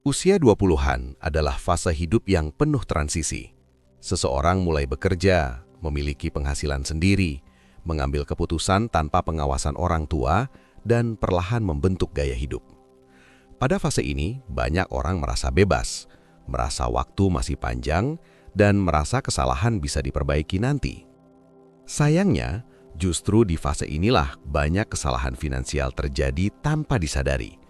Usia 20-an adalah fase hidup yang penuh transisi. Seseorang mulai bekerja, memiliki penghasilan sendiri, mengambil keputusan tanpa pengawasan orang tua, dan perlahan membentuk gaya hidup. Pada fase ini, banyak orang merasa bebas, merasa waktu masih panjang, dan merasa kesalahan bisa diperbaiki nanti. Sayangnya, justru di fase inilah banyak kesalahan finansial terjadi tanpa disadari.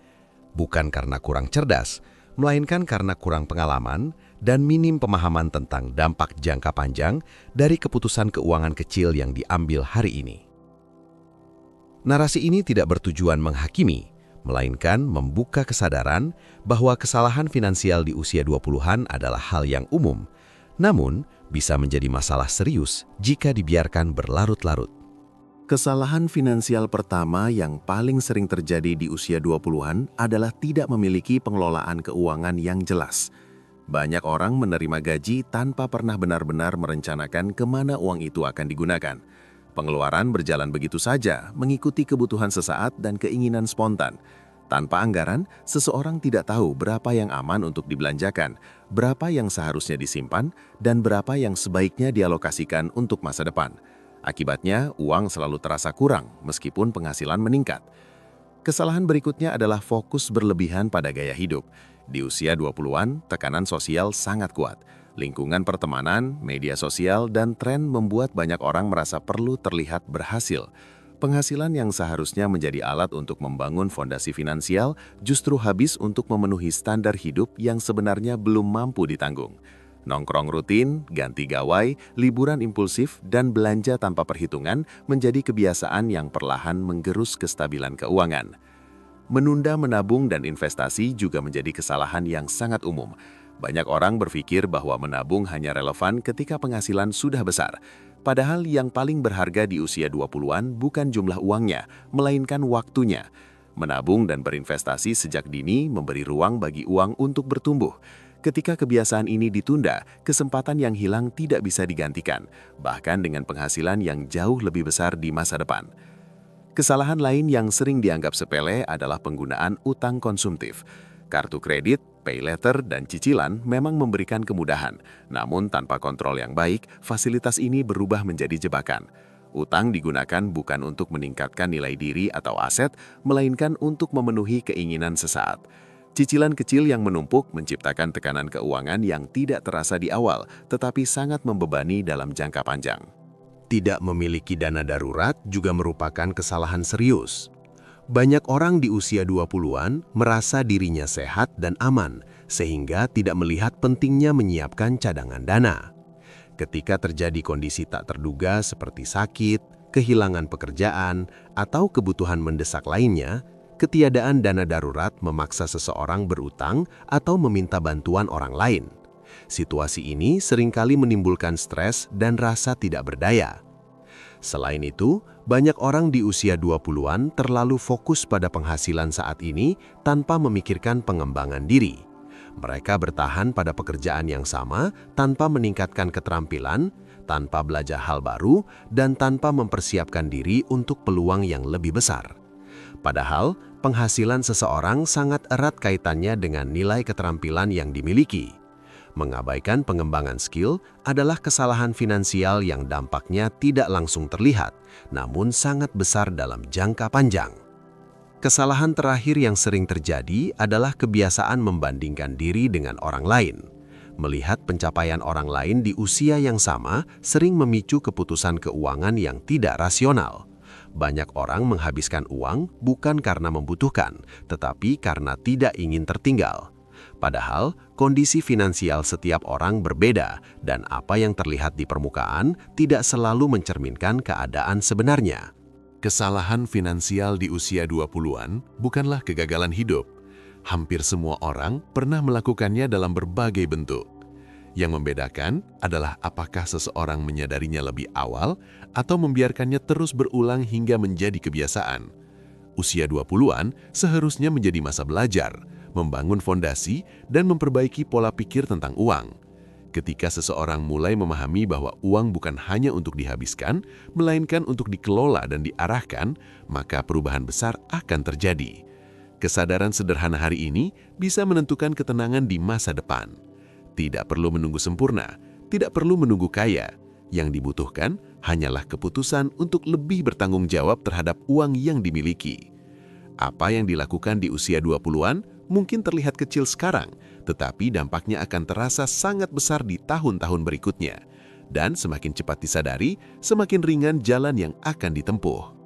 Bukan karena kurang cerdas, melainkan karena kurang pengalaman dan minim pemahaman tentang dampak jangka panjang dari keputusan keuangan kecil yang diambil hari ini. Narasi ini tidak bertujuan menghakimi, melainkan membuka kesadaran bahwa kesalahan finansial di usia 20-an adalah hal yang umum, namun bisa menjadi masalah serius jika dibiarkan berlarut-larut. Kesalahan finansial pertama yang paling sering terjadi di usia 20-an adalah tidak memiliki pengelolaan keuangan yang jelas. Banyak orang menerima gaji tanpa pernah benar-benar merencanakan kemana uang itu akan digunakan. Pengeluaran berjalan begitu saja, mengikuti kebutuhan sesaat dan keinginan spontan. Tanpa anggaran, seseorang tidak tahu berapa yang aman untuk dibelanjakan, berapa yang seharusnya disimpan, dan berapa yang sebaiknya dialokasikan untuk masa depan. Akibatnya, uang selalu terasa kurang meskipun penghasilan meningkat. Kesalahan berikutnya adalah fokus berlebihan pada gaya hidup. Di usia 20-an, tekanan sosial sangat kuat. Lingkungan pertemanan, media sosial, dan tren membuat banyak orang merasa perlu terlihat berhasil. Penghasilan yang seharusnya menjadi alat untuk membangun fondasi finansial justru habis untuk memenuhi standar hidup yang sebenarnya belum mampu ditanggung. Nongkrong rutin, ganti gawai, liburan impulsif, dan belanja tanpa perhitungan menjadi kebiasaan yang perlahan menggerus kestabilan keuangan. Menunda menabung dan investasi juga menjadi kesalahan yang sangat umum. Banyak orang berpikir bahwa menabung hanya relevan ketika penghasilan sudah besar. Padahal yang paling berharga di usia 20-an bukan jumlah uangnya, melainkan waktunya. Menabung dan berinvestasi sejak dini memberi ruang bagi uang untuk bertumbuh. Ketika kebiasaan ini ditunda, kesempatan yang hilang tidak bisa digantikan, bahkan dengan penghasilan yang jauh lebih besar di masa depan. Kesalahan lain yang sering dianggap sepele adalah penggunaan utang konsumtif. Kartu kredit, pay letter, dan cicilan memang memberikan kemudahan, namun tanpa kontrol yang baik, fasilitas ini berubah menjadi jebakan. Utang digunakan bukan untuk meningkatkan nilai diri atau aset, melainkan untuk memenuhi keinginan sesaat. Cicilan kecil yang menumpuk menciptakan tekanan keuangan yang tidak terasa di awal, tetapi sangat membebani dalam jangka panjang. Tidak memiliki dana darurat juga merupakan kesalahan serius. Banyak orang di usia 20-an merasa dirinya sehat dan aman, sehingga tidak melihat pentingnya menyiapkan cadangan dana. Ketika terjadi kondisi tak terduga seperti sakit, kehilangan pekerjaan, atau kebutuhan mendesak lainnya, ketiadaan dana darurat memaksa seseorang berutang atau meminta bantuan orang lain. Situasi ini seringkali menimbulkan stres dan rasa tidak berdaya. Selain itu, banyak orang di usia 20-an terlalu fokus pada penghasilan saat ini tanpa memikirkan pengembangan diri. Mereka bertahan pada pekerjaan yang sama tanpa meningkatkan keterampilan, tanpa belajar hal baru, dan tanpa mempersiapkan diri untuk peluang yang lebih besar. Padahal, penghasilan seseorang sangat erat kaitannya dengan nilai keterampilan yang dimiliki. Mengabaikan pengembangan skill adalah kesalahan finansial yang dampaknya tidak langsung terlihat, namun sangat besar dalam jangka panjang. Kesalahan terakhir yang sering terjadi adalah kebiasaan membandingkan diri dengan orang lain. Melihat pencapaian orang lain di usia yang sama sering memicu keputusan keuangan yang tidak rasional. Banyak orang menghabiskan uang bukan karena membutuhkan, tetapi karena tidak ingin tertinggal. Padahal, kondisi finansial setiap orang berbeda dan apa yang terlihat di permukaan tidak selalu mencerminkan keadaan sebenarnya. Kesalahan finansial di usia 20-an bukanlah kegagalan hidup. Hampir semua orang pernah melakukannya dalam berbagai bentuk. Yang membedakan adalah apakah seseorang menyadarinya lebih awal atau membiarkannya terus berulang hingga menjadi kebiasaan. Usia 20-an seharusnya menjadi masa belajar, membangun fondasi, dan memperbaiki pola pikir tentang uang. Ketika seseorang mulai memahami bahwa uang bukan hanya untuk dihabiskan, melainkan untuk dikelola dan diarahkan, maka perubahan besar akan terjadi. Kesadaran sederhana hari ini bisa menentukan ketenangan di masa depan. Tidak perlu menunggu sempurna, tidak perlu menunggu kaya. Yang dibutuhkan hanyalah keputusan untuk lebih bertanggung jawab terhadap uang yang dimiliki. Apa yang dilakukan di usia 20-an mungkin terlihat kecil sekarang, tetapi dampaknya akan terasa sangat besar di tahun-tahun berikutnya. Dan semakin cepat disadari, semakin ringan jalan yang akan ditempuh.